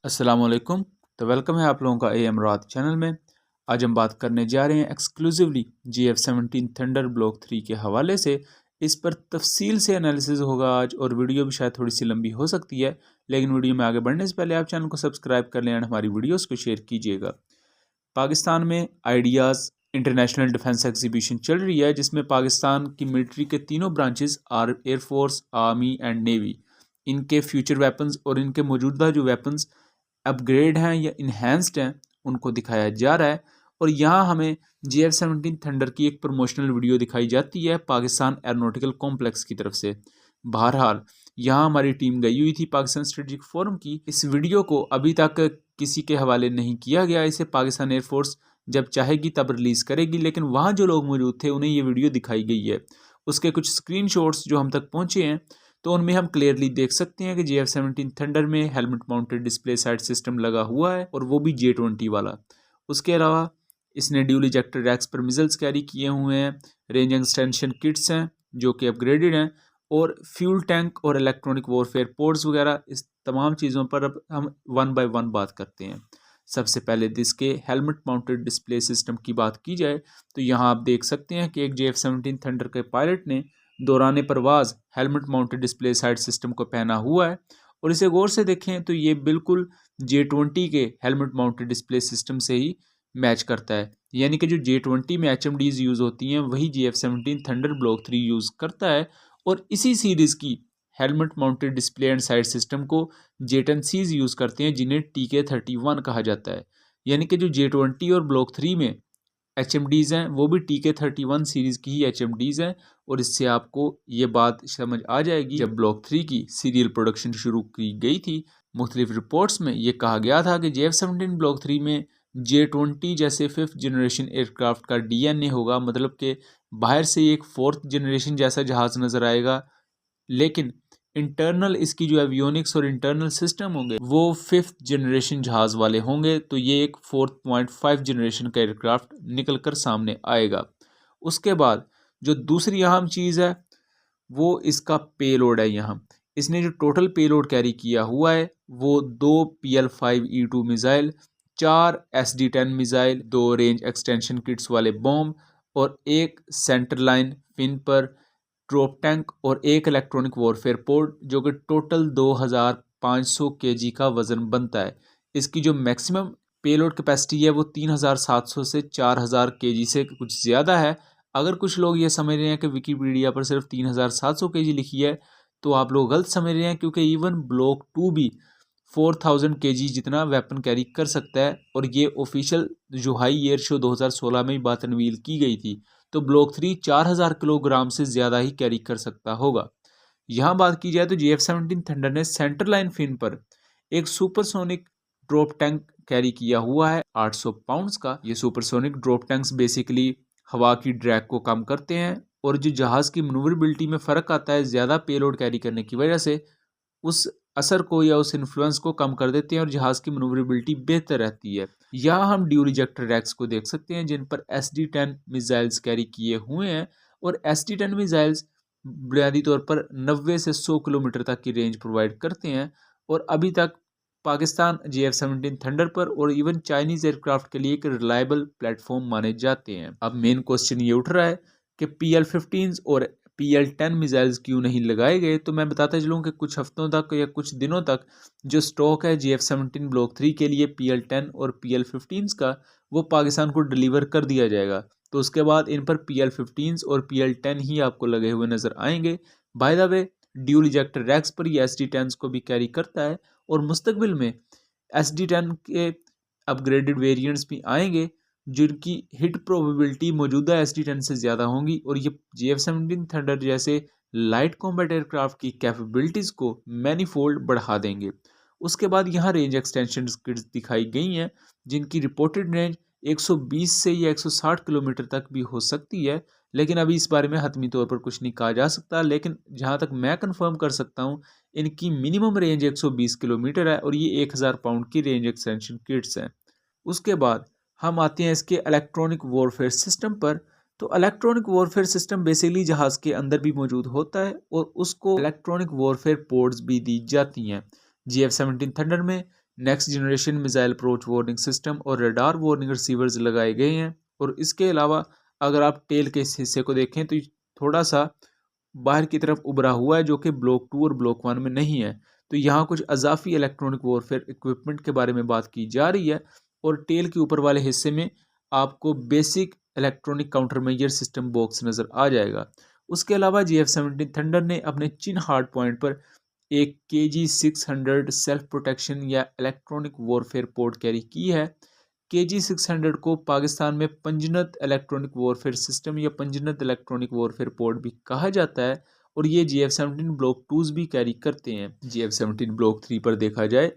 अस्सलामुअलैकुम। तो वेलकम है आप लोगों का AM रात चैनल में। आज हम बात करने जा रहे हैं एक्सक्लूसिवली GF-17 थंडर ब्लॉक 3 के हवाले से। इस पर तफसील से एनालिसिस होगा आज, और वीडियो भी शायद थोड़ी सी लंबी हो सकती है, लेकिन वीडियो में आगे बढ़ने से पहले आप चैनल को सब्सक्राइब कर लें और हमारी वीडियोज़ को शेयर कीजिएगा। पाकिस्तान में आइडियाज़ इंटरनेशनल डिफेंस एग्जीबिशन चल रही है, जिसमें पाकिस्तान की मिलिट्री के तीनों branches air force, army and navy, इनके फ्यूचर वेपन्स और इनके मौजूदा जो वेपन्स अपग्रेड हैं या इन्हेंस्ड हैं उनको दिखाया जा रहा है। और यहाँ हमें GF-17 थंडर की एक प्रमोशनल वीडियो दिखाई जाती है पाकिस्तान एरोनॉटिकल कॉम्प्लेक्स की तरफ से। बहरहाल यहाँ हमारी टीम गई हुई थी पाकिस्तान स्ट्रेटेजिक फोरम की। इस वीडियो को अभी तक किसी के हवाले नहीं किया गया, इसे पाकिस्तान एयरफोर्स जब चाहेगी तब रिलीज़ करेगी, लेकिन वहाँ जो लोग मौजूद थे उन्हें ये वीडियो दिखाई गई है। उसके कुछ स्क्रीनशॉट्स जो हम तक पहुँचे हैं तो उनमें हम क्लियरली देख सकते हैं कि GF-17 थंडर में helmet mounted display sight system लगा हुआ है, और वो भी J-20 वाला। उसके अलावा इसने ड्यूल इजेक्टर रैक्स पर मिसाइल्स कैरी किए हुए हैं, रेंज एक्सटेंशन किट्स हैं जो कि अपग्रेडेड हैं, और फ्यूल टैंक और इलेक्ट्रॉनिक वॉरफेयर पोर्ट्स वगैरह। इस तमाम चीज़ों पर अब हम वन बाय वन बात करते हैं। सबसे पहले इसके हेलमेट माउंटेड डिस्प्ले सिस्टम की बात की जाए तो यहाँ आप देख सकते हैं कि एक GF-17 थंडर के पायलट ने दौरान परवाज़ helmet mounted display sight system को पहना हुआ है, और इसे गौर से देखें तो ये बिल्कुल J-20 के हेलमेट माउंटेड डिस्प्ले सिस्टम से ही मैच करता है। यानी कि जो J-20 में HMDs यूज़ होती हैं वही GF-17 थंडर ब्लॉक 3 यूज़ करता है, और इसी सीरीज़ की helmet mounted display and side system को J-10Cs यूज़ करते हैं, जिन्हें TK-31 कहा जाता है। यानी कि जो J-20 और ब्लॉक 3 में HMDs हैं वो भी TK-31 सीरीज़ की ही HMDs हैं, और इससे आपको ये बात समझ आ जाएगी। जब ब्लॉक 3 की सीरियल प्रोडक्शन शुरू की गई थी, मुख्तलिफ रिपोर्ट्स में ये कहा गया था कि GF-17 ब्लॉक 3 में J-20 जैसे 5th जनरेशन एयरक्राफ्ट का DNA होगा, मतलब कि बाहर से एक 4th जनरेशन जैसा जहाज़ नज़र आएगा, लेकिन इंटरनल इसकी जो एवियोनिक्स और इंटरनल सिस्टम होंगे वो 5th जनरेशन जहाज़ वाले होंगे। तो ये एक 4.5 जनरेशन का एयरक्राफ्ट निकल कर सामने आएगा। उसके बाद जो दूसरी अहम चीज़ है वो इसका पेलोड है। यहाँ इसने जो टोटल पेलोड कैरी किया हुआ है वो 2 PL-5E2 missile, 4 SD-10 missile, 2 range extension kits वाले बॉम्ब, और एक सेंटर लाइन फिन पर ड्रॉप टैंक, और एक इलेक्ट्रॉनिक वॉरफेयर पोर्ट, जो कि टोटल 2500 kg का वज़न बनता है। इसकी जो मैक्सिमम पेलोड कैपेसिटी है वो 3700 से 4000 kg से कुछ ज़्यादा है। अगर कुछ लोग ये समझ रहे हैं कि विकीपीडिया पर सिर्फ 3700 kg लिखी है तो आप लोग गलत समझ रहे हैं, क्योंकि इवन ब्लॉक 2 भी 4000 kg जितना वेपन कैरी कर सकता है, और ये ऑफिशियल जो हाई एयर शो 2016 में ही बात रिवील की गई थी। तो ब्लॉक 3 4000 किलोग्राम से ज़्यादा ही कैरी कर सकता होगा। यहाँ बात की जाए तो GF-17 थंडर ने सेंटर लाइन फिन पर एक सुपरसोनिक ड्रॉप टैंक कैरी किया हुआ है 800 पाउंड्स का। ये सुपरसोनिक ड्रॉप टैंक्स बेसिकली हवा की ड्रैग को कम करते हैं, और जो जहाज़ की मनूवरेबिलिटी में फ़र्क आता है ज़्यादा पेलोड कैरी करने की वजह से, उस असर को या उस इन्फ्लुएंस को कम कर देते हैं, और जहाज़ की मनूवरेबिलिटी बेहतर रहती है। यहाँ हम ड्यूल इजेक्टर रैक्स को देख सकते हैं जिन पर SD-10 मिसाइल्स कैरी किए हुए हैं, और SD-10 मिसाइल्स बुनियादी तौर पर 90 से 100 किलोमीटर तक की रेंज प्रोवाइड करते हैं, और अभी तक पाकिस्तान GF-17 थंडर पर और इवन चाइनीज़ एयरक्राफ्ट के लिए एक रिलायबल प्लेटफॉर्म माने जाते हैं। अब मेन क्वेश्चन ये उठ रहा है कि PL-15 और PL-10 मिसाइल्स क्यों नहीं लगाए गए। तो मैं बताता चलूँ कि कुछ हफ्तों तक या कुछ दिनों तक जो स्टॉक है GF-17 ब्लॉक 3 के लिए PL-10 और PL-15 का, वो पाकिस्तान को डिलीवर कर दिया जाएगा। तो उसके बाद इन पर PL-15 और PL-10 ही आपको लगे हुए नज़र आएंगे। By the way dual ejector racks पर ये SD-10 को भी कैरी करता है, और मुस्तकबिल में SD-10 के अपग्रेडेड वेरिएंट्स भी आएंगे जिनकी हिट प्रोबेबिलिटी मौजूदा SD-10 से ज़्यादा होंगी, और ये GF-17 थंडर जैसे लाइट कॉम्बैट एयरक्राफ्ट की कैपेबिलिटीज़ को मैनीफोल्ड बढ़ा देंगे। उसके बाद यहाँ रेंज एक्सटेंशन किट्स दिखाई गई हैं जिनकी रिपोर्टेड रेंज 120 से या 160 किलोमीटर तक भी हो सकती है, लेकिन अभी इस बारे में हतमी तौर पर कुछ नहीं कहा जा सकता। लेकिन जहाँ तक मैं कंफर्म कर सकता हूँ, इनकी मिनिमम रेंज 120 किलोमीटर है, और ये 1000 पाउंड की रेंज एक्सटेंशन किट्स हैं। उसके बाद हम आते हैं इसके इलेक्ट्रॉनिक वॉरफेयर सिस्टम पर। तो इलेक्ट्रॉनिक वॉरफेयर सिस्टम बेसिकली जहाज़ के अंदर भी मौजूद होता है, और उसको इलेक्ट्रॉनिक वॉरफेयर पोर्ट्स भी दी जाती हैं। GF-17 थंडर में next generation missile approach warning system और रडार वार्निंग रिसीवर्स लगाए गए हैं। और इसके अलावा अगर आप टेल के इस हिस्से को देखें तो थोड़ा सा बाहर की तरफ उभरा हुआ है, जो कि ब्लॉक 2 और ब्लॉक 1 में नहीं है। तो यहाँ कुछ अजाफी इलेक्ट्रॉनिक वॉरफेयर इक्विपमेंट के बारे में बात की जा रही है। और टेल के ऊपर वाले हिस्से में आपको basic electronic counter measure system box नज़र आ जाएगा। उसके अलावा GF-17 थंडर ने अपने चिन हार्ड पॉइंट पर एक KG-600 सेल्फ प्रोटेक्शन या इलेक्ट्रॉनिक वॉरफेयर पोर्ट कैरी की है। KG-600 को पाकिस्तान में पंजनत इलेक्ट्रॉनिक वॉरफेयर सिस्टम या पंजनत इलेक्ट्रॉनिक वॉरफेयर पोर्ट भी कहा जाता है। और ये GF-17 ब्लॉक 2 भी कैरी करते हैं। GF-17 ब्लॉक 3 पर देखा जाए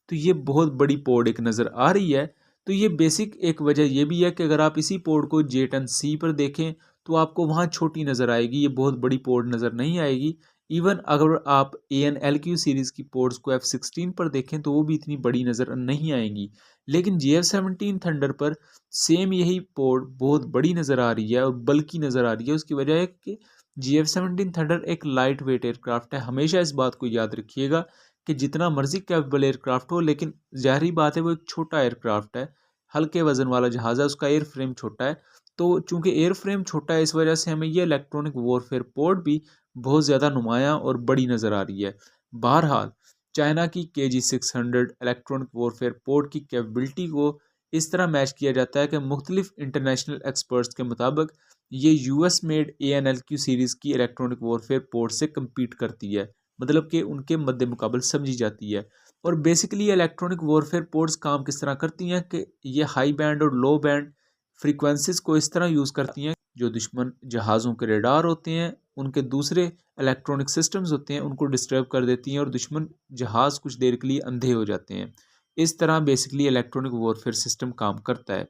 तो ये बहुत बड़ी पोर्ट एक नज़र आ रही है। तो ये बेसिक एक वजह ये भी है कि अगर आप इसी पोर्ट को J-10C पर देखें तो आपको वहाँ छोटी नज़र आएगी, ये बहुत बड़ी पोर्ट नज़र नहीं आएगी। इवन अगर आप AN/LQ सीरीज़ की पोर्ट्स को F-16 पर देखें तो वो भी इतनी बड़ी नज़र नहीं आएंगी। लेकिन GF-17 थंडर पर सेम यही पोर्ट बहुत बड़ी नज़र आ रही है और बल्कि नज़र आ रही है। उसकी वजह है कि GF-17 थंडर एक लाइट वेट एयरक्राफ्ट है। हमेशा इस बात को याद रखिएगा कि जितना मर्जी कैपेबल एयरक्राफ्ट हो, लेकिन ज़ाहिरी बात है वो एक छोटा एयरक्राफ्ट है, हल्के वजन वाला जहाज़ है, उसका एयर फ्रेम छोटा है। तो चूंकि एयर फ्रेम छोटा है इस वजह से हमें ये इलेक्ट्रॉनिक वॉरफेयर पोर्ट भी बहुत ज़्यादा नुमायाँ और बड़ी नज़र आ रही है। बहरहाल चाइना की KG-600 इलेक्ट्रॉनिक वॉरफेयर पोर्ट की कैपेबिलिटी को इस तरह मैच किया जाता है कि मुख्तलिफ इंटरनेशनल एक्सपर्ट्स के मुताबिक ये US मेड AN/LQ सीरीज़ की इलेक्ट्रॉनिक वॉरफेयर पोर्ट से कम्पीट करती है, मतलब कि उनके मद्दे मुकाबल समझी जाती है। और बेसिकली इलेक्ट्रॉनिक वॉरफेयर पोर्ट्स काम किस तरह करती हैं कि ये हाई बैंड और लो बैंड फ्रीक्वेंसीज को इस तरह यूज़ करती हैं जो दुश्मन जहाज़ों के रेडार होते हैं, उनके दूसरे इलेक्ट्रॉनिक सिस्टम्स होते हैं, उनको डिस्टर्ब कर देती हैं और दुश्मन जहाज़ कुछ देर के लिए अंधे हो जाते हैं। इस तरह बेसिकली इलेक्ट्रॉनिक वॉरफेयर सिस्टम काम करता है।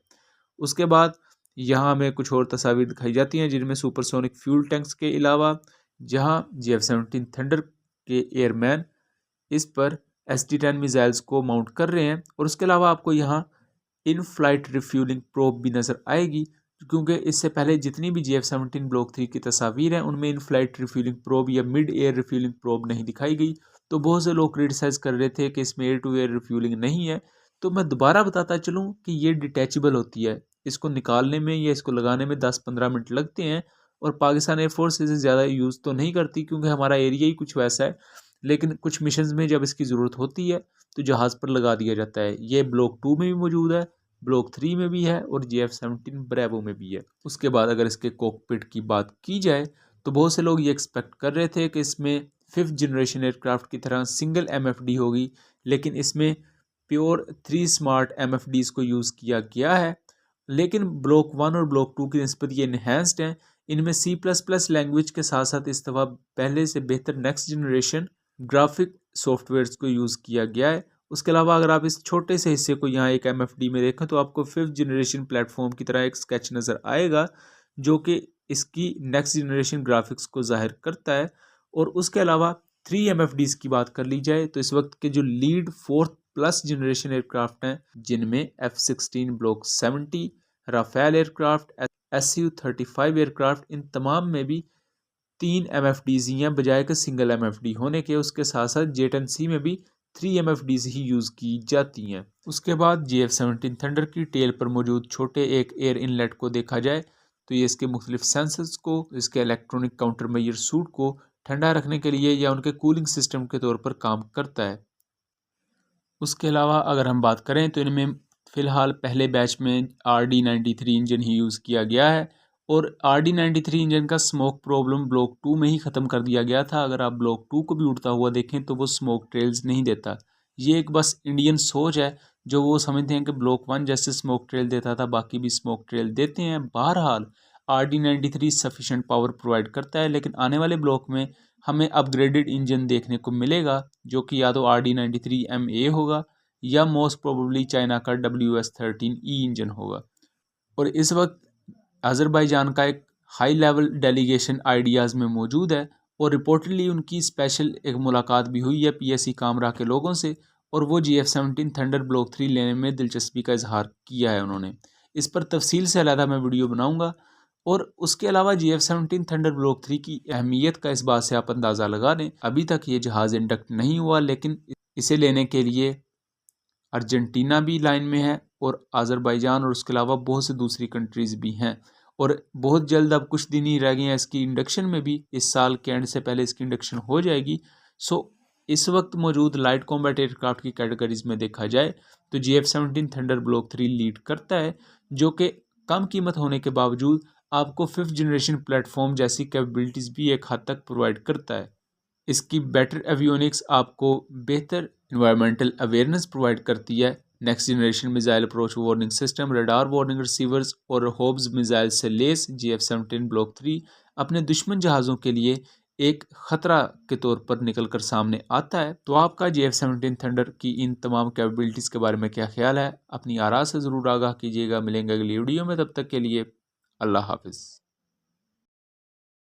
उसके बाद यहाँ हमें कुछ और तस्वीर दिखाई जाती हैं जिनमें सुपरसोनिक फ्यूल टैंक्स के अलावा जहाँ GF-17 थंडर के एयरमैन इस पर SD-10 मिसाइल्स को माउंट कर रहे हैं। और उसके अलावा आपको यहाँ इन फ्लाइट रिफ्यूलिंग प्रोब भी नज़र आएगी, क्योंकि इससे पहले जितनी भी GF-17 ब्लॉक 3 की तस्वीर हैं उनमें इन फ्लाइट रिफ्यूलिंग प्रोब या मिड एयर रिफ्यूलिंग प्रोब नहीं दिखाई गई। तो बहुत से लोग क्रिटिसाइज़ कर रहे थे कि इसमें एयर टू एयर रिफ्यूलिंग नहीं है। तो मैं दोबारा बताता चलूँ कि ये डिटैचेबल होती है, इसको निकालने में या इसको लगाने में 10-15 मिनट लगते हैं। और पाकिस्तान एयरफोर्स इसे ज़्यादा यूज़ तो नहीं करती क्योंकि हमारा एरिया ही कुछ वैसा है, लेकिन कुछ मिशंस में जब इसकी ज़रूरत होती है तो जहाज़ पर लगा दिया जाता है। ये ब्लॉक 2 में भी मौजूद है, ब्लॉक 3 में भी है और GF-17 ब्रेवो में भी है। उसके बाद अगर इसके कॉकपिट की बात की जाए तो बहुत से लोग ये एक्सपेक्ट कर रहे थे कि इसमें 5th जनरेशन एयरक्राफ्ट की तरह सिंगल MFD होगी, लेकिन इसमें प्योर 3 स्मार्ट MFDs को यूज़ किया गया है। लेकिन ब्लॉक 1 और ब्लॉक 2 की निस्बत ये इन्हेंस्ड हैं। इनमें C++ लैंग्वेज के साथ साथ इस दफ़ा पहले से बेहतर नेक्स्ट जनरेशन ग्राफिक सॉफ्टवेयर्स को यूज़ किया गया है। उसके अलावा अगर आप इस छोटे से हिस्से को यहाँ एक MFD में देखें तो आपको 5th जनरेशन प्लेटफॉर्म की तरह एक स्केच नज़र आएगा जो कि इसकी नेक्स्ट जनरेशन ग्राफिक्स को जाहिर करता है। और उसके अलावा 3 MFDs की बात कर ली जाए तो इस वक्त के जो लीड 4th+ जनरेशन एयरक्राफ्ट हैं जिनमें F-16 block 70, Rafale aircraft, Su-35 aircraft, इन तमाम में भी 3 MFDs ही हैं बजाय के सिंगल MFD होने के। उसके साथ साथ J-10C में भी 3 MFDs ही यूज़ की जाती हैं। उसके बाद GF-17 थंडर की टेल पर मौजूद छोटे एक एयर इनलेट को देखा जाए तो ये इसके मुख्तलिफ सेंसर्स को, इसके इलेक्ट्रॉनिक काउंटर मेजर सूट को ठंडा रखने के लिए या उनके कूलिंग सिस्टम के तौर पर काम करता है। उसके अलावा अगर हम बात करें तो इनमें फ़िलहाल पहले बैच में RD-93 इंजन ही यूज़ किया गया है और RD-93 इंजन का स्मोक प्रॉब्लम ब्लॉक 2 में ही ख़त्म कर दिया गया था। अगर आप ब्लॉक 2 को भी उड़ता हुआ देखें तो वो स्मोक ट्रेल्स नहीं देता। ये एक बस इंडियन सोच है जो वो समझते हैं कि ब्लॉक 1 जैसे स्मोक ट्रेल देता था बाकी भी स्मोक ट्रेल देते हैं। बहरहाल RD-93 सफिशेंट पावर प्रोवाइड करता है, लेकिन आने वाले ब्लॉक में हमें अपग्रेडेड इंजन देखने को मिलेगा जो कि या तो RD-93MA होगा या मोस्ट प्रोबेबली चाइना का WS-13E इंजन होगा। और इस वक्त अज़रबैजान का एक हाई लेवल डेलीगेशन आइडियाज़ में मौजूद है और रिपोर्टडली उनकी स्पेशल एक मुलाकात भी हुई है PSC कामरा के लोगों से और वो GF-17 थंडर ब्लॉक 3 लेने में दिलचस्पी का इजहार किया है उन्होंने। इस पर तफसील से अलहदा मैं वीडियो बनाऊँगा। और उसके अलावा GF-17 थंडर ब्लॉक 3 की अहमियत का इस बात से आप अंदाज़ा लगा लें, अभी तक ये जहाज़ इंडक्ट नहीं हुआ, लेकिन इसे लेने के लिए अर्जेंटीना भी लाइन में है और अज़रबैजान और उसके अलावा बहुत से दूसरी कंट्रीज़ भी हैं। और बहुत जल्द, अब कुछ दिन ही रह गए हैं इसकी इंडक्शन में भी, इस साल के एंड से पहले इसकी इंडक्शन हो जाएगी। सो इस वक्त मौजूद लाइट कॉम्बैट एयरक्राफ्ट की कैटेगरीज में देखा जाए तो GF-17 थंडर ब्लॉक 3 लीड करता है, जो कि कम कीमत होने के बावजूद आपको 5th जनरेशन प्लेटफॉर्म जैसी कैपेबिलिटीज़ भी एक हद तक प्रोवाइड करता है। इसकी बेटर एवियोनिक्स आपको बेहतर इन्वायरमेंटल अवेयरनेस प्रोवाइड करती है। Next generation missile approach warning system, radar warning receivers और होब्स मिसाइल से लेस GF-17 ब्लॉक 3 अपने दुश्मन जहाज़ों के लिए एक ख़तरा के तौर पर निकल कर सामने आता है। तो आपका GF-17 थंडर की इन तमाम कैपेबिलिटीज़ के बारे में क्या ख्याल है? अपनी आरा से ज़रूर आगाह कीजिएगा। मिलेंगे अगली वीडियो में, तब तक के लिए अल्लाह हाफिज़।